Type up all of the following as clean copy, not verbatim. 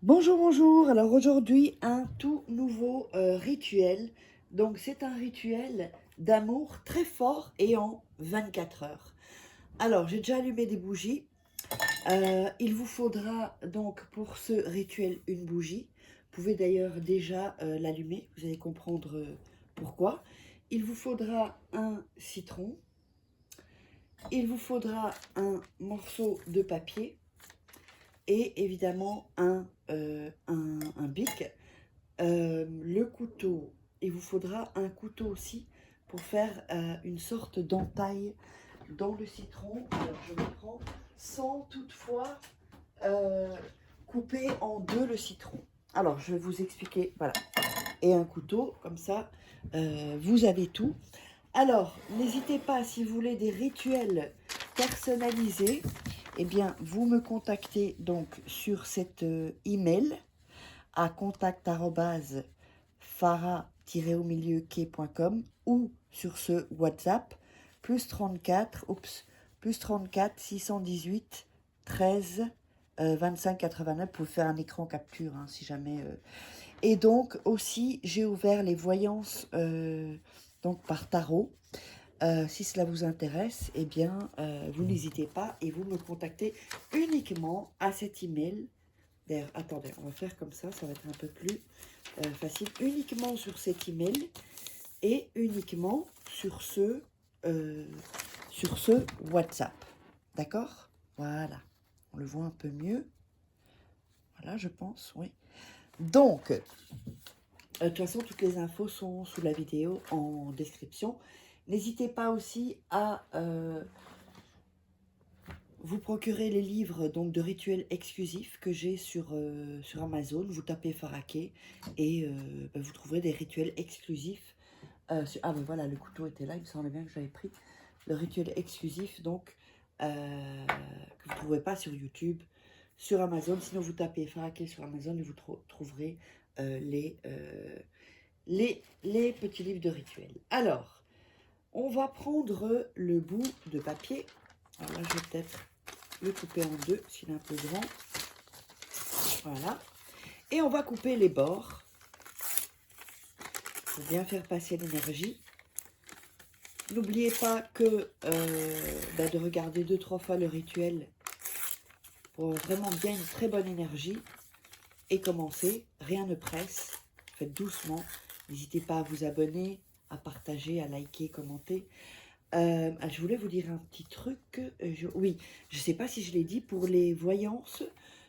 Bonjour, bonjour. Alors aujourd'hui, un tout nouveau rituel. Donc c'est un rituel d'amour très fort et en 24 heures. Alors j'ai déjà allumé des bougies. Il vous faudra donc pour ce rituel une bougie. Vous pouvez d'ailleurs déjà l'allumer, vous allez comprendre pourquoi. Il vous faudra un citron. Il vous faudra un morceau de papier et évidemment un bic. Le couteau, il vous faudra un couteau aussi pour faire une sorte d'entaille dans le citron. Alors je le prends sans toutefois euh, couper en deux le citron. Alors je vais vous expliquer, voilà. Et un couteau, comme ça, vous avez tout. Alors, n'hésitez pas, si vous voulez des rituels personnalisés, eh bien, vous me contactez donc sur cet email à contact@farah-au-milieu-quai.com ou sur ce WhatsApp plus 34, plus 34 618 13 25 89. Vous pouvez faire un écran capture hein, si jamais. Et donc aussi, j'ai ouvert les voyances donc par tarot. Si cela vous intéresse, eh bien, vous n'hésitez pas et vous me contactez uniquement à cet email. D'ailleurs, attendez, on va faire comme ça va être un peu plus facile. Uniquement sur cet email et uniquement euh, sur ce WhatsApp. D'accord? Voilà. On le voit un peu mieux. Voilà, je pense, oui. Donc, de toute façon, toutes les infos sont sous la vidéo en description. N'hésitez pas aussi à vous procurer les livres donc, de rituels exclusifs que j'ai sur Amazon. Vous tapez Faraké et vous trouverez des rituels exclusifs. Ah ben voilà, le couteau était là, il me semblait bien que j'avais pris. Le rituel exclusif, donc, que vous ne trouverez pas sur YouTube, sur Amazon. Sinon, vous tapez Faraké sur Amazon et vous trouverez les petits livres de rituels. Alors, on va prendre le bout de papier. Alors là, je vais peut-être le couper en deux, s'il est un peu grand. Voilà. Et on va couper les bords pour bien faire passer l'énergie. N'oubliez pas que de regarder 2-3 fois le rituel pour vraiment bien une très bonne énergie. Et commencer, rien ne presse, faites doucement. N'hésitez pas à vous abonner, à partager, à liker, commenter. Je voulais vous dire un petit truc. Oui, je ne sais pas si je l'ai dit, pour les voyances,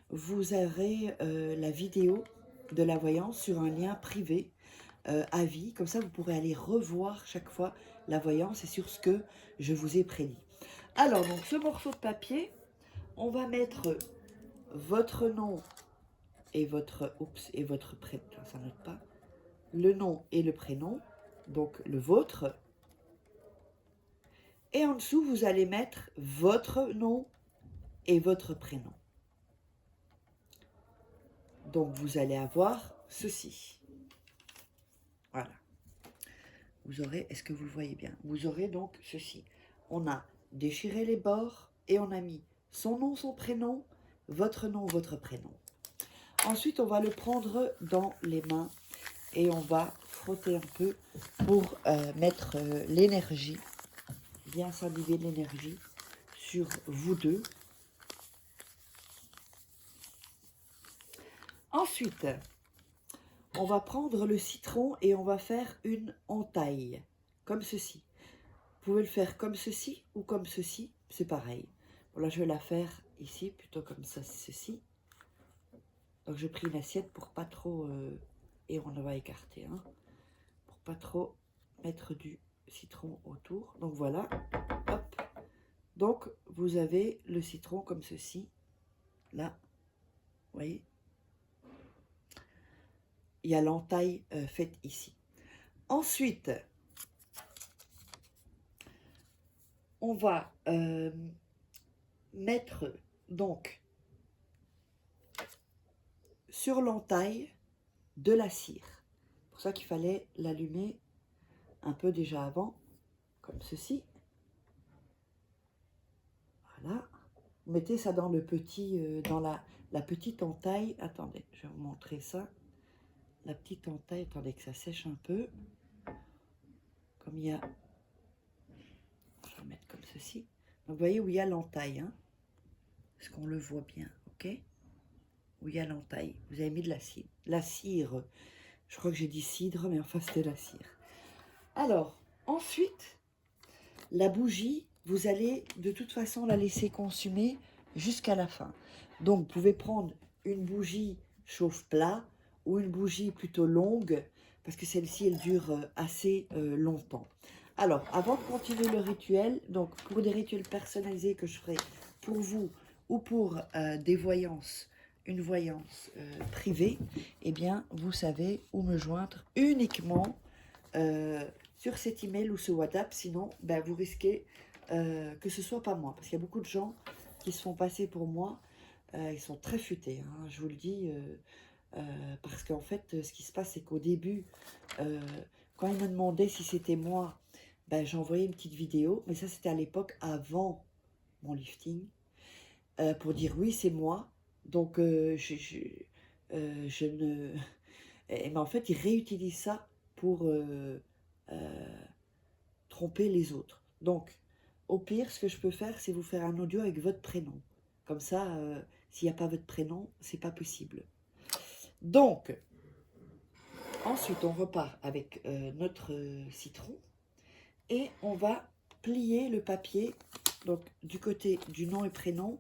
vous aurez la vidéo de la voyance sur un lien privé à vie. Comme ça, vous pourrez aller revoir chaque fois la voyance et sur ce que je vous ai prédit. Alors, donc, ce morceau de papier, on va mettre votre nom et votre prénom. Ça note pas. Le nom et le prénom, donc le vôtre. Et en dessous, vous allez mettre votre nom et votre prénom. Donc, vous allez avoir ceci. Voilà. Vous aurez, est-ce que vous le voyez bien? Vous aurez donc ceci. On a déchiré les bords et on a mis son nom, votre prénom. Ensuite, on va le prendre dans les mains et on va frotter un peu pour mettre l'énergie, bien s'imbiber de l'énergie sur vous deux. Ensuite, on va prendre le citron et on va faire une entaille, comme ceci. Vous pouvez le faire comme ceci ou comme ceci, c'est pareil. Bon, là, je vais la faire ici, plutôt comme ça, ceci. Donc, j'ai pris une assiette pour pas trop... et on va écarter, hein, pour pas trop mettre du citron autour. Donc, voilà, hop. Donc, vous avez le citron comme ceci, là, vous voyez. Il y a l'entaille faite ici. Ensuite, on va mettre donc sur l'entaille de la cire. C'est pour ça qu'il fallait l'allumer un peu déjà avant, comme ceci. Voilà. Vous mettez ça dans le petit, dans la petite entaille. Attendez, je vais vous montrer ça. La petite entaille, attendez que ça sèche un peu. Comme il y a... Je vais le mettre comme ceci. Donc, vous voyez où il y a l'entaille, hein? Est-ce qu'on le voit bien, ok? Où il y a l'entaille. Vous avez mis de la cire. La cire. Je crois que j'ai dit cidre, mais enfin, c'était la cire. Alors, ensuite, la bougie, vous allez de toute façon la laisser consumer jusqu'à la fin. Donc, vous pouvez prendre une bougie chauffe-plat ou une bougie plutôt longue, parce que celle-ci, elle dure assez longtemps. Alors, avant de continuer le rituel, donc pour des rituels personnalisés que je ferai pour vous ou pour des voyances, une voyance privée, eh bien, vous savez où me joindre uniquement sur cet email ou ce WhatsApp. Sinon, ben, vous risquez que ce soit pas moi. Parce qu'il y a beaucoup de gens qui se font passer pour moi. Ils sont très futés, hein, je vous le dis. Parce qu'en fait, ce qui se passe, c'est qu'au début, quand ils me demandaient si c'était moi, ben, j'envoyais une petite vidéo. Mais ça, c'était à l'époque avant mon lifting. Pour dire oui, c'est moi. Donc, je ne... Mais en fait, ils réutilisent ça pour tromper les autres. Donc, au pire, ce que je peux faire, c'est vous faire un audio avec votre prénom. Comme ça, s'il n'y a pas votre prénom, c'est pas possible. Donc, ensuite, on repart avec notre citron et on va plier le papier, donc du côté du nom et prénom,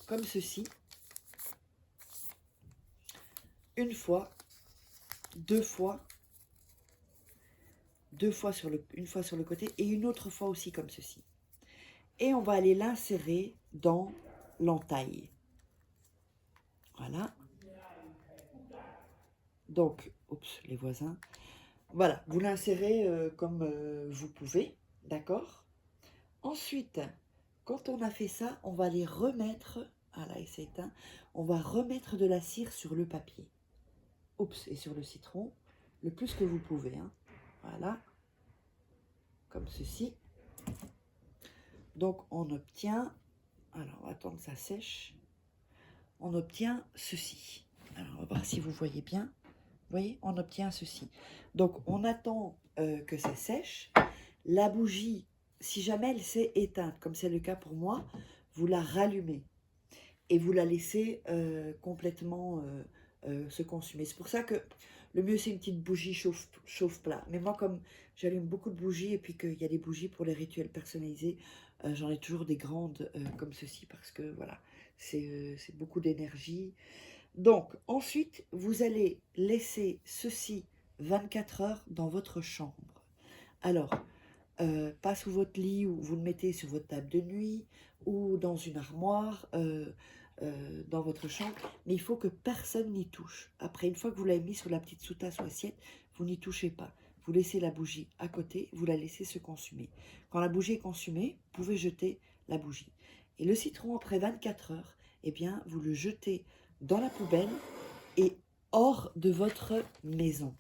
comme ceci. Une fois, deux fois une fois sur le côté et une autre fois aussi comme ceci. Et on va aller l'insérer dans l'entaille. Voilà. Donc, oups, les voisins. Voilà, vous l'insérez comme vous pouvez, d'accord? Ensuite, quand on a fait ça, on va les remettre, ah là, il s'est éteint, on va remettre de la cire sur le papier. Oups, et sur le citron, le plus que vous pouvez, hein. Voilà, comme ceci. Donc, on obtient, alors, on va attendre que ça sèche, on obtient ceci. Alors, on va voir si vous voyez bien. Vous voyez, on obtient ceci. Donc, on attend que ça sèche. La bougie, si jamais elle s'est éteinte, comme c'est le cas pour moi, vous la rallumez et vous la laissez complètement se consumer. C'est pour ça que le mieux, c'est une petite bougie chauffe-plat. Mais moi, comme j'allume beaucoup de bougies et puis qu'il y a des bougies pour les rituels personnalisés, j'en ai toujours des grandes comme ceci parce que voilà, c'est beaucoup d'énergie. Donc, ensuite, vous allez laisser ceci 24 heures dans votre chambre. Alors, pas sous votre lit, ou vous le mettez sur votre table de nuit, ou dans une armoire, dans votre chambre. Mais il faut que personne n'y touche. Après, une fois que vous l'avez mis sur la petite sous-tasse ou assiette, vous n'y touchez pas. Vous laissez la bougie à côté, vous la laissez se consumer. Quand la bougie est consumée, vous pouvez jeter la bougie. Et le citron, après 24 heures, eh bien, vous le jetez dans la poubelle et hors de votre maison.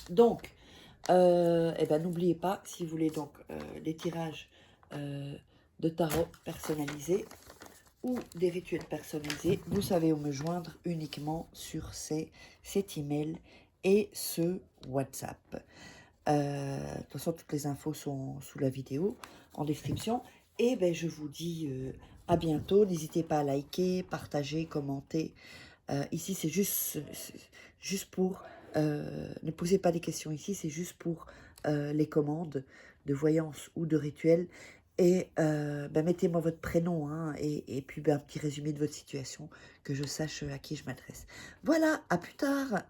Donc, eh ben, n'oubliez pas, si vous voulez donc des tirages de tarot personnalisés ou des rituels personnalisés, vous savez où me joindre uniquement sur cet email et ce WhatsApp. De toute façon, toutes les infos sont sous la vidéo, en description. Et ben, je vous dis à bientôt. N'hésitez pas à liker, partager, commenter. Ici, c'est juste pour... ne posez pas des questions ici, c'est juste pour les commandes de voyance ou de rituel. Et ben, mettez-moi votre prénom hein, et puis ben, un petit résumé de votre situation, que je sache à qui je m'adresse. Voilà, à plus tard.